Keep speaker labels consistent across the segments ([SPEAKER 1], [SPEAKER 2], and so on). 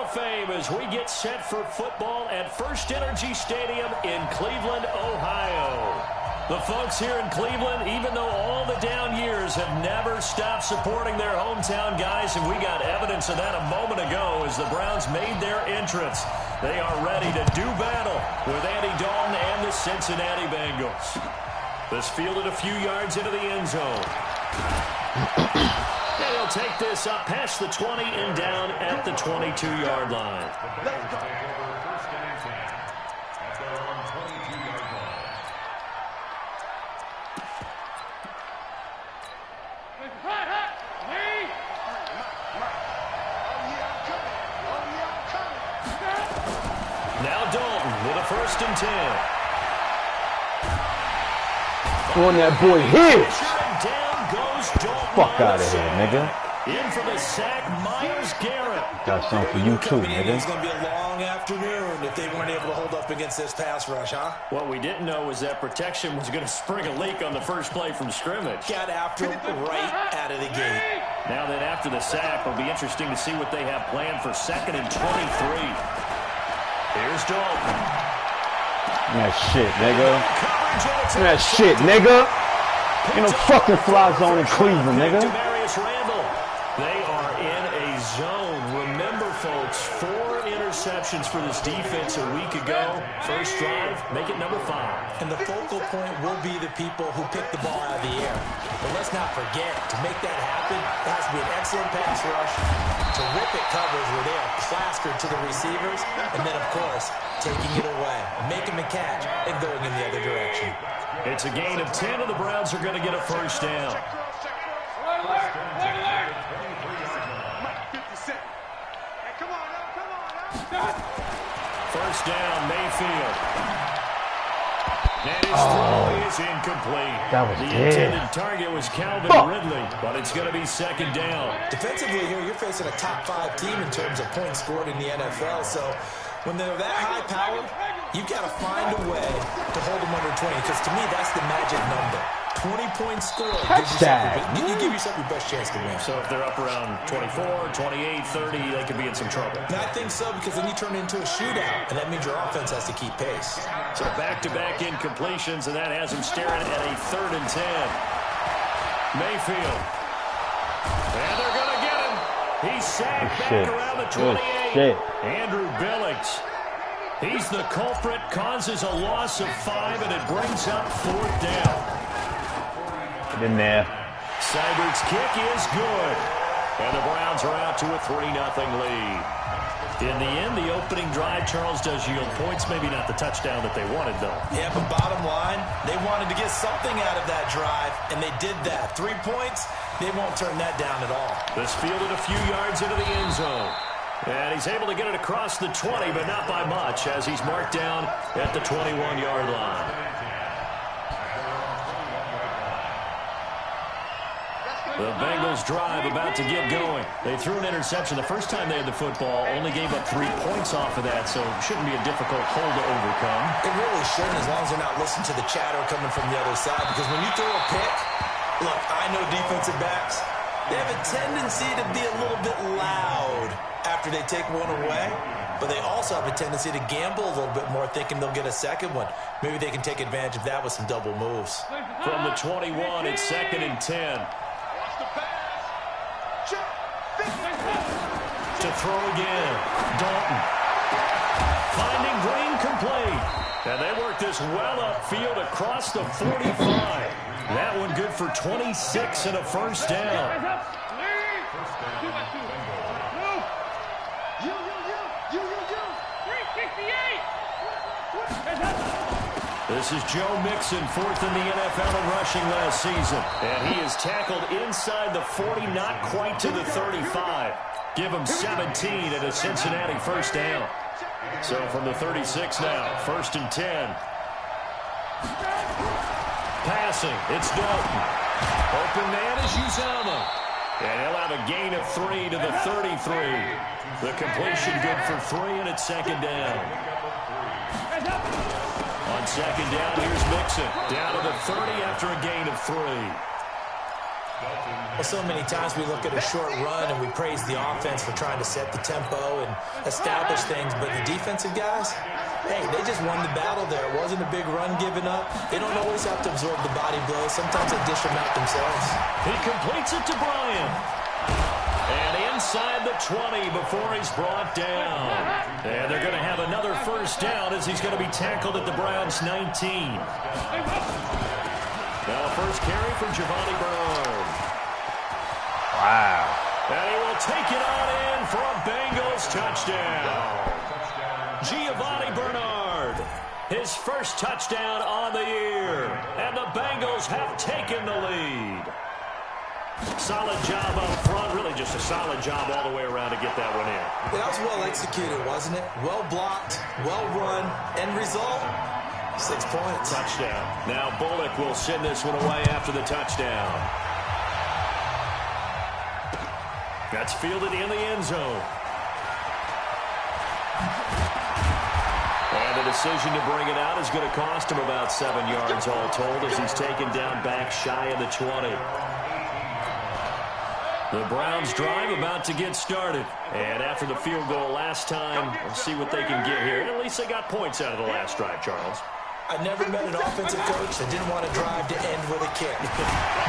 [SPEAKER 1] of Fame as we get set for football at First Energy Stadium in Cleveland, Ohio. The folks here in Cleveland, even though all the down years, have never stopped supporting their hometown guys, and we got evidence of that a moment ago as the Browns made their entrance. They are ready to do battle with Andy Dalton and the Cincinnati Bengals. This fielded a few yards into the end zone. And he'll take this up past the 20 and down at the 22-yard line. Now Dalton with a 1st and 10.
[SPEAKER 2] On that boy here.
[SPEAKER 1] Down goes Dalton.
[SPEAKER 2] Fuck out of here, nigga.
[SPEAKER 1] In for the sack, Myles Garrett.
[SPEAKER 2] Got something for you too, nigga.
[SPEAKER 3] It's going to be a long afternoon if they weren't able to hold up against this pass rush, huh?
[SPEAKER 1] What we didn't know was that protection was going to spring a leak on the first play from scrimmage.
[SPEAKER 3] Got after him right out of the gate.
[SPEAKER 1] Now that after the sack, it'll be interesting to see what they have planned for 2nd and 23. Here's Dalton.
[SPEAKER 2] That shit, nigga. That shit, nigga. Ain't no fucking fly zone in Cleveland, nigga.
[SPEAKER 1] They are in a zone. Remember, folks, 4 interceptions for this defense a week ago. First drive, make it number 5.
[SPEAKER 3] And the focal point will be the people who pick the ball out of the air. But let's not forget, to make that happen, it has to be an excellent pass rush, terrific coverage where they are plastered to the receivers, and then, of course, taking it away, making the catch, and going in the other direction.
[SPEAKER 1] It's a gain of 10, and the Browns are going to get a first down. First down, Mayfield. And his throw is incomplete.
[SPEAKER 2] That was
[SPEAKER 1] the
[SPEAKER 2] dead.
[SPEAKER 1] intended target was Calvin Ridley, but it's going to be 2nd down.
[SPEAKER 3] Defensively here, you're facing a top 5 team in terms of points scored in the NFL, so when they're that high-powered, you've got to find a way to hold them under 20, because to me, that's the magic number. 20 points scored. You give yourself your best chance to win.
[SPEAKER 1] So if they're up around 24, 28, 30, they could be in some trouble.
[SPEAKER 3] And I think so, because then you turn it into a shootout, and that means your offense has to keep pace.
[SPEAKER 1] So back-to-back incompletions, and that has him staring at a 3rd and 10. Mayfield. And they're going to get him. He's sacked back around the 28. Andrew Billings. He's the culprit, causes a loss of 5, and it brings up 4th down.
[SPEAKER 2] In there.
[SPEAKER 1] Seibert's kick is good. And the Browns are out to a 3-0 lead. In the end, the opening drive, Charles, does yield points. Maybe not the touchdown that they wanted, though.
[SPEAKER 3] Yeah, but bottom line, they wanted to get something out of that drive, and they did that. 3 points, they won't turn that down at all.
[SPEAKER 1] This fielded a few yards into the end zone. And he's able to get it across the 20, but not by much, as he's marked down at the 21-yard line. The Bengals drive about to get going. They threw an interception the first time they had the football, only gave up 3 points off of that, so it shouldn't be a difficult hole to overcome.
[SPEAKER 3] It really shouldn't, as long as they're not listening to the chatter coming from the other side, because when you throw a pick, look, I know defensive backs, they have a tendency to be a little bit loud after they take one away, but they also have a tendency to gamble a little bit more, thinking they'll get a second one. Maybe they can take advantage of that with some double moves.
[SPEAKER 1] From the 21, it's 2nd and 10. To throw again, Dalton. Finding Green complete. And they work this well upfield across the 45. That one good for 26 and a first down. This is Joe Mixon, 4th in the NFL in rushing last season. And he is tackled inside the 40, not quite to the 35. Give him 17 and a Cincinnati first down. So from the 36 now, 1st and 10. Passing, it's Dalton. Open man is Uzama. And he'll have a gain of 3 to the 33. The completion good for 3, and it's 2nd down. On 2nd down, here's Mixon. Down to the 30 after a gain of 3.
[SPEAKER 3] Well, so many times we look at a short run and we praise the offense for trying to set the tempo and establish things, but the defensive guys, hey, they just won the battle there. It wasn't a big run given up. They don't always have to absorb the body blows. Sometimes they dish them out themselves.
[SPEAKER 1] He completes it to Bryant. And inside the 20 before he's brought down. And they're going to have another first down as he's going to be tackled at the Browns' 19. Now first carry for Giovanni Bernard.
[SPEAKER 2] Wow.
[SPEAKER 1] And he will take it on in for a Bengals touchdown. Giovanni Bernard, his first touchdown on the year. And the Bengals have taken the lead. Solid job up front, really just a solid job all the way around to get that one in.
[SPEAKER 3] That was well executed, wasn't it? Well blocked, well run, end result, 6 points.
[SPEAKER 1] Touchdown. Now Bullock will send this one away after the touchdown. That's fielded in the end zone. And the decision to bring it out is going to cost him about 7 yards all told as he's taken down back shy of the 20. The Browns drive about to get started. And after the field goal last time, we'll see what they can get here. At least they got points out of the last drive, Charles.
[SPEAKER 3] I never met an offensive coach that didn't want to drive to end with a kick.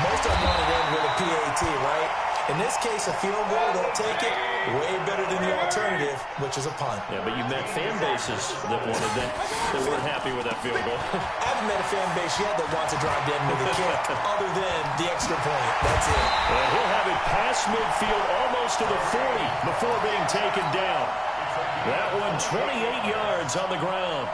[SPEAKER 3] Most of them want to end with a PAT, right? In this case, a field goal, they'll take it way better than the alternative, which is a punt.
[SPEAKER 1] Yeah, but you met fan bases that wanted that, that weren't happy with that field goal.
[SPEAKER 3] I haven't met a fan base yet that wants to drive to end with a kick, other than the extra point. That's it.
[SPEAKER 1] And he'll have it past midfield almost to the 40 before being taken down. That one 28 yards on the ground.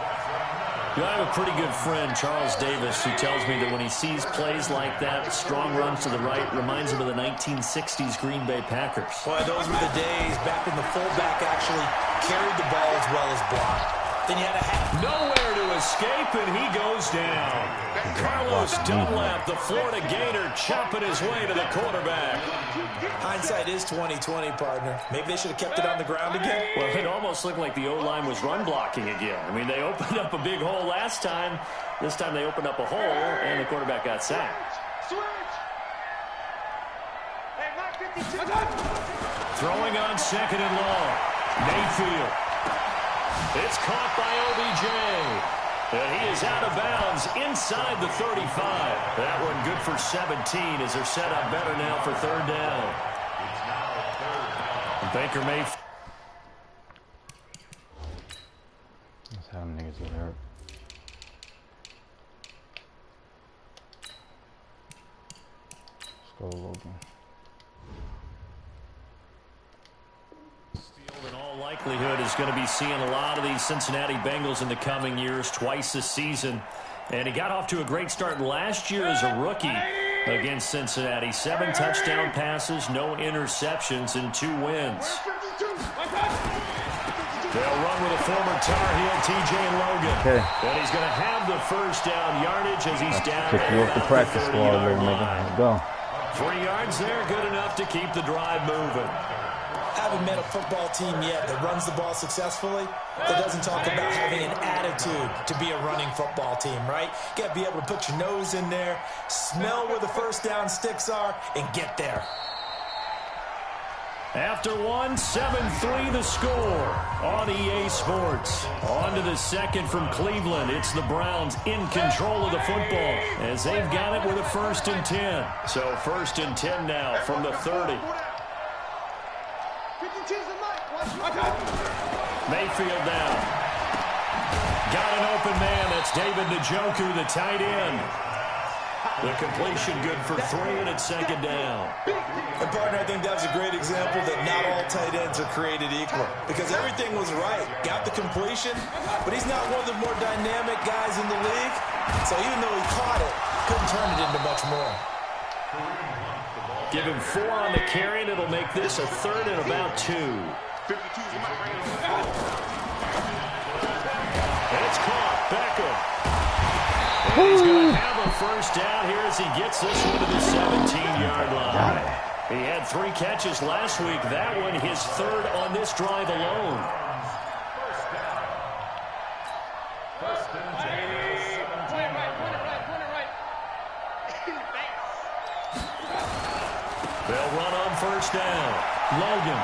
[SPEAKER 1] You know, I have a pretty good friend, Charles Davis, who tells me that when he sees plays like that, strong runs to the right, reminds him of the 1960s Green Bay Packers.
[SPEAKER 3] Boy, those were the days back when the fullback actually carried the ball as well as blocked. Then you had a half.
[SPEAKER 1] Nowhere to escape, and he goes down. Carlos Dunlap, the Florida Gator, chopping his way to the quarterback.
[SPEAKER 3] Hindsight is 20/20, partner. Maybe they should have kept it on the ground again.
[SPEAKER 1] Well, it almost looked like the O-line was run blocking again. I mean, they opened up a big hole last time. This time they opened up a hole, and the quarterback got sacked. Throwing on second and long. Mayfield. It's caught by OBJ. And he is out of bounds inside the 35. That one good for 17 as they're set up better now for third down. And Baker Mayfield.
[SPEAKER 2] That's how niggas get hurt. Let's go, Logan.
[SPEAKER 1] In all likelihood is going to be seeing a lot of these Cincinnati Bengals in the coming years, twice this season. And he got off to a great start last year as a rookie against Cincinnati. 7 touchdown passes, no interceptions, and 2 wins. They'll run with a former Tar Heel, TJ Logan.
[SPEAKER 2] Okay.
[SPEAKER 1] And he's going to have the first down yardage as he's down
[SPEAKER 2] Kick you off the practice squad, little nigga. Let's go.
[SPEAKER 1] 3 yards there, good enough to keep the drive moving.
[SPEAKER 3] I haven't met a football team yet that runs the ball successfully that doesn't talk about having an attitude to be a running football team, right? You got to be able to put your nose in there, smell where the first down sticks are, and get there.
[SPEAKER 1] After one, 7-3 the score on EA Sports. On to the second from Cleveland. It's the Browns in control of the football as they've got it with a 1st and 10. So 1st and 10 now from the 30. Mayfield down. Got an open man. That's David Njoku, the tight end. The completion good for 3, and it's 2nd down.
[SPEAKER 3] And, partner, I think that's a great example that not all tight ends are created equal. Because everything was right. Got the completion, but he's not one of the more dynamic guys in the league. So even though he caught it, couldn't turn it into much more.
[SPEAKER 1] Give him 4 on the carry, and it'll make this a 3rd and about 2. And it's caught. Beckham. And he's going to have a first down here as he gets this one to the 17-yard line. He had 3 catches last week. That one his 3rd on this drive alone. first down. Logan.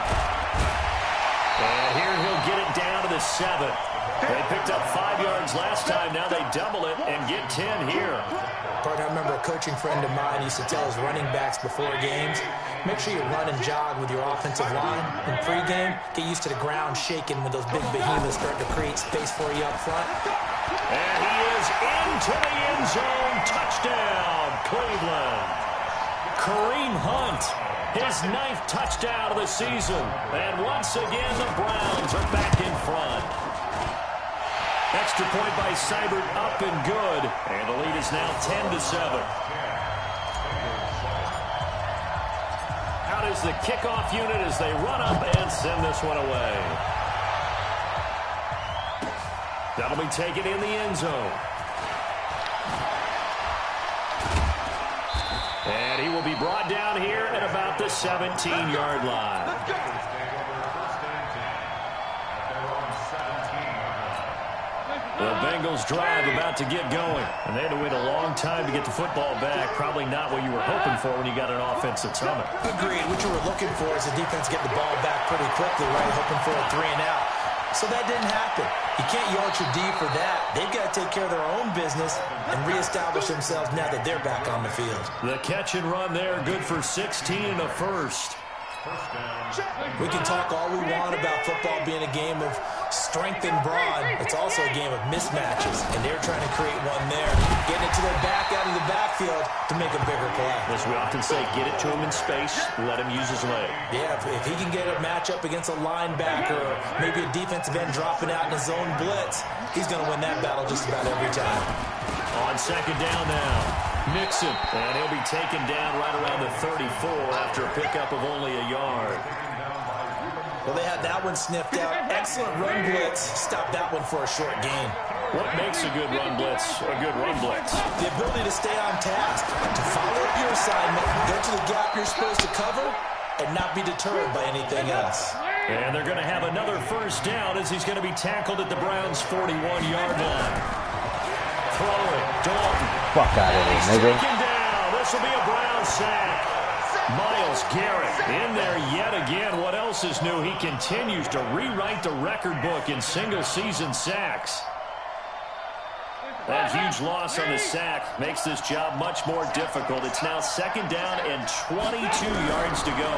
[SPEAKER 1] And here he'll get it down to the 7. They picked up 5 yards last time. Now they double it and get 10 here.
[SPEAKER 3] Partner, I remember a coaching friend of mine used to tell his running backs before games, make sure you run and jog with your offensive line in pregame. Get used to the ground shaking when those big behemoths start to create space for you up front.
[SPEAKER 1] And he is into the end zone. Touchdown, Cleveland. Kareem Hunt, his 9th touchdown of the season. And once again, the Browns are back in front. Extra point by Seibert, up and good. And the lead is now 10-7. Out is the kickoff unit as they run up and send this one away. That'll be taken in the end zone. And he will be brought down here at about the 17-yard line. The Bengals drive about to get going. And they had to wait a long time to get the football back. Probably not what you were hoping for when you got an offense that's humming.
[SPEAKER 3] Agreed. What you were looking for is the defense get the ball back pretty quickly, right? Hoping for a 3-and-out. So that didn't happen. You can't yard your D for that. They've got to take care of their own business and reestablish themselves now that they're back on the field.
[SPEAKER 1] The catch and run there, good for 16 and a first.
[SPEAKER 3] We can talk all we want about football being a game of strength and brawn. It's also a game of mismatches, and they're trying to create one there. Getting it to their back out of the backfield to make a bigger play.
[SPEAKER 1] As we often say, get it to him in space, let him use his leg.
[SPEAKER 3] Yeah, if he can get a matchup against a linebacker or maybe a defensive end dropping out in his zone blitz, he's going to win that battle just about every time.
[SPEAKER 1] On second down now. Mixon, and he'll be taken down right around the 34 after a pickup of only a yard.
[SPEAKER 3] Well, they had that one sniffed out. Excellent run blitz. Stop that one for a short gain.
[SPEAKER 1] What makes a good run blitz a good run blitz?
[SPEAKER 3] The ability to stay on task, to follow up your assignment, go to the gap you're supposed to cover, and not be deterred by anything else.
[SPEAKER 1] And they're going to have another first down as he's going to be tackled at the Browns' 41-yard line. Throwing, Dalton.
[SPEAKER 2] Fuck out of here, nigga.
[SPEAKER 1] Taken down. This will be a Brown sack. Myles Garrett in there yet again. What else is new? He continues to rewrite the record book in single-season sacks. That huge loss on the sack makes this job much more difficult. It's now second down and 22 yards to go.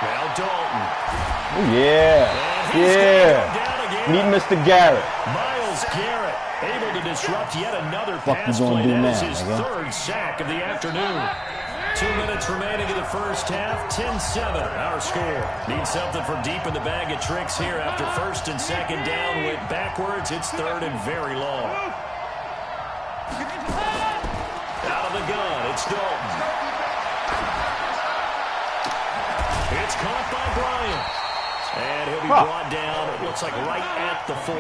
[SPEAKER 1] Now Dalton.
[SPEAKER 2] Yeah. Meet Mr. Garrett.
[SPEAKER 1] Myles Garrett able to disrupt yet another pass play. That is his third sack of the afternoon. 2 minutes remaining in the first half. 10-7 our score. Need something from deep in the bag of tricks here after first and second down. Went backwards. It's third and very long. Out of the gun. It's Dalton. It's caught by Bryant. And he'll be brought down, it looks like right at the 40.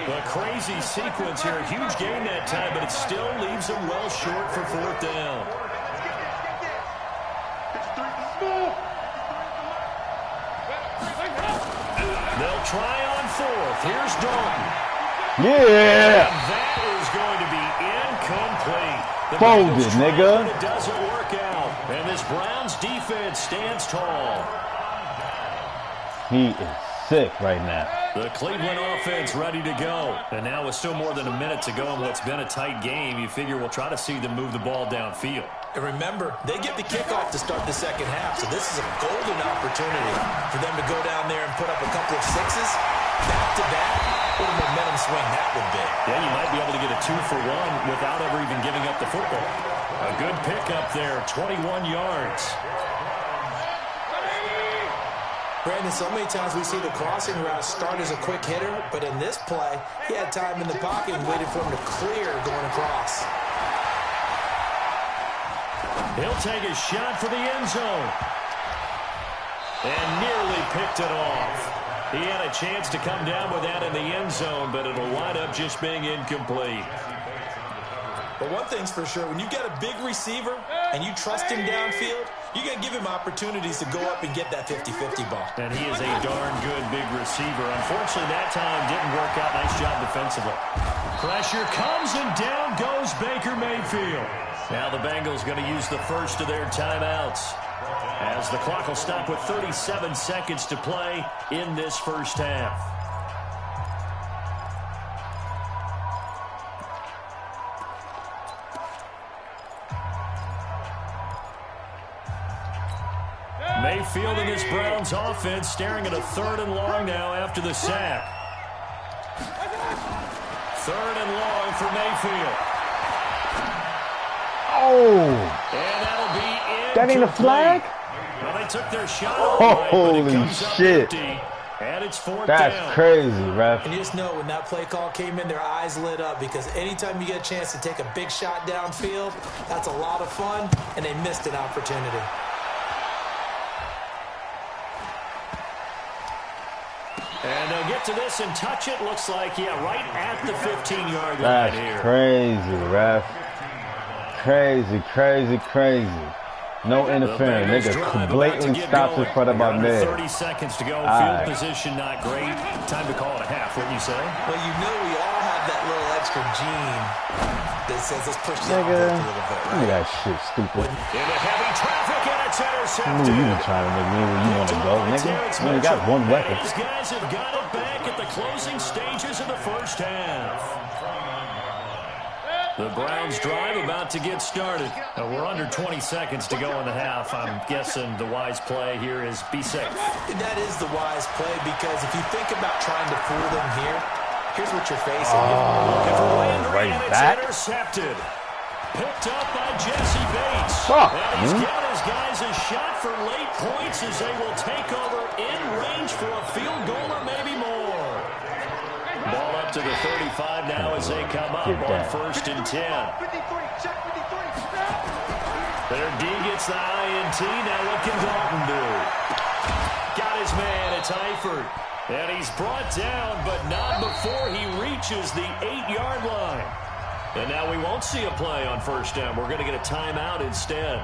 [SPEAKER 1] The crazy sequence here. A huge gain that time, but it still leaves him well short for fourth down. They'll try on fourth. Here's Dalton.
[SPEAKER 2] Yeah.
[SPEAKER 1] And that is going to be incomplete.
[SPEAKER 2] Folded, nigga.
[SPEAKER 1] It doesn't work out. And this Browns defense stands tall.
[SPEAKER 2] He is sick right now.
[SPEAKER 1] The Cleveland offense ready to go. And now with still more than a minute to go in what's been a tight game, you figure we'll try to see them move the ball downfield.
[SPEAKER 3] And remember, they get the kickoff to start the second half, so this is a golden opportunity for them to go down there and put up a couple of sixes back-to-back. What a momentum swing that would be.
[SPEAKER 1] Yeah, you might be able to get a 2-for-1 without ever even giving up the football. A good pickup there, 21 yards.
[SPEAKER 3] Brandon, so many times we see the crossing route start as a quick hitter, but in this play, he had time in the pocket and waited for him to clear going across.
[SPEAKER 1] He'll take a shot for the end zone. And nearly picked it off. He had a chance to come down with that in the end zone, but it'll wind up just being incomplete.
[SPEAKER 3] But one thing's for sure, when you get a big receiver and you trust him downfield, you're going to give him opportunities to go up and get that 50-50 ball.
[SPEAKER 1] And he is a darn good big receiver. Unfortunately, that time didn't work out. Nice job defensively. Pressure comes, and down goes Baker Mayfield. Now the Bengals going to use the first of their timeouts. as the clock will stop with 37 seconds to play in this first half. Mayfield and this Browns offense staring at a 3rd and long now after the sack. 3rd and long for Mayfield.
[SPEAKER 2] Oh!
[SPEAKER 1] And that'll be incomplete.
[SPEAKER 2] That ain't a flag?
[SPEAKER 1] Well, they took their shot all right,
[SPEAKER 2] holy shit.
[SPEAKER 1] And it's 4th
[SPEAKER 2] That's
[SPEAKER 1] down.
[SPEAKER 2] crazy, ref.
[SPEAKER 3] And you just know when that play call came in, their eyes lit up because anytime you get a chance to take a big shot downfield, that's a lot of fun, and they missed an opportunity.
[SPEAKER 1] And they'll get to this and touch it. Looks like, yeah, right at the 15-yard line
[SPEAKER 2] That's
[SPEAKER 1] here.
[SPEAKER 2] crazy, ref. Crazy, crazy, crazy. No interference. Nigga blatantly stops in front of my man.
[SPEAKER 1] 30 seconds to go. Field position not great. Time to call it a half, wouldn't you say?
[SPEAKER 3] Well, you know we all have that little extra gene that says let's push the
[SPEAKER 2] Nigga,
[SPEAKER 3] envelope a little bit.
[SPEAKER 2] look at that shit, stupid.
[SPEAKER 1] Into heavy traffic, and it's intercepted.
[SPEAKER 2] You been trying to make me where you want to go, nigga. You only got one weapon.
[SPEAKER 1] These guys have got it back at the closing stages of the first half. The Browns drive about to get started. We're under 20 seconds to go in the half. I'm guessing the wise play here is be safe.
[SPEAKER 3] That is the wise play because if you think about trying to fool them here, here's what you're facing.
[SPEAKER 1] Looking for Landry,
[SPEAKER 2] right
[SPEAKER 1] and it's
[SPEAKER 2] back.
[SPEAKER 1] intercepted. Picked up by Jesse Bates.
[SPEAKER 2] Fuck.
[SPEAKER 1] And he's giving his guys a shot for late points as they will take over in range for a field goal or maybe more. Ball up to the 35 now as they come up on 1st and 10. Their D gets the INT. Now what can Dalton do? Got his man. It's Eifert. And he's brought down, but not before he reaches the 8-yard line. And now we won't see a play on 1st down. We're going to get a timeout instead.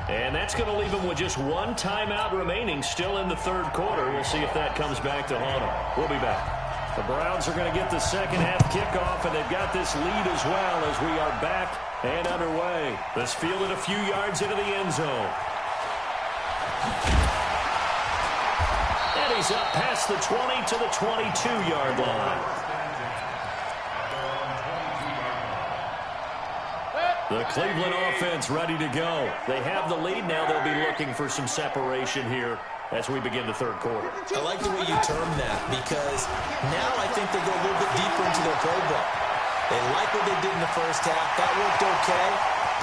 [SPEAKER 1] And that's going to leave him with just one timeout remaining still in the 3rd quarter. We'll see if that comes back to haunt him. We'll be back. The Browns are going to get the second half kickoff, and they've got this lead as well as we are back and underway. This fielded a few yards into the end zone. And he's up past the 20 to the 22-yard line. The Cleveland offense ready to go. They have the lead now. They'll be looking for some separation here as we begin the 3rd quarter.
[SPEAKER 3] I like the way you term that because now I think they go a little bit deeper into their playbook. They like what they did in the first half. That worked okay,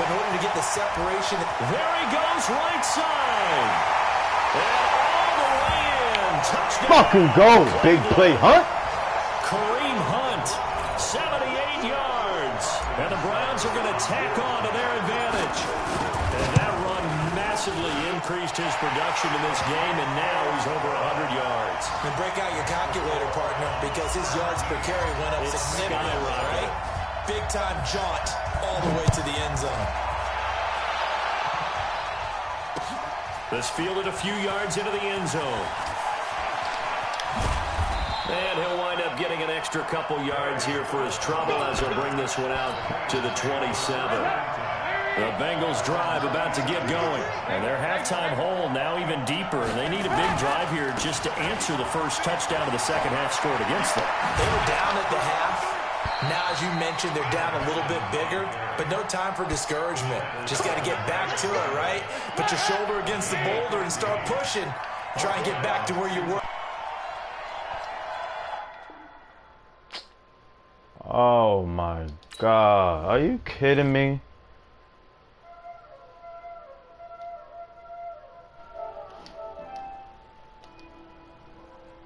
[SPEAKER 3] but in order to get the separation...
[SPEAKER 1] There he goes, right side. And all the way in. Touchdown.
[SPEAKER 2] Fucking go, big play, Hunt.
[SPEAKER 1] Kareem Hunt, 78 yards. And the Browns are going to tack on to their advantage. And that run massively increased his production in this game, and now he's over 100 yards.
[SPEAKER 3] And break out your calculator, partner, because his yards per carry went up significantly, right? Big-time jaunt all the way to the end zone.
[SPEAKER 1] This fielded a few yards into the end zone. And he'll wind up getting an extra couple yards here for his trouble as he'll bring this one out to the 27. The Bengals drive about to get going. And their halftime hole now even deeper. And they need a big drive here just to answer the first touchdown of the second half scored against them.
[SPEAKER 3] They were down at the half. Now, as you mentioned, they're down a little bit bigger, but no time for discouragement. Just got to get back to it, right? Put your shoulder against the boulder and start pushing. Try and get back to where you were.
[SPEAKER 2] Oh, my God. Are you kidding me?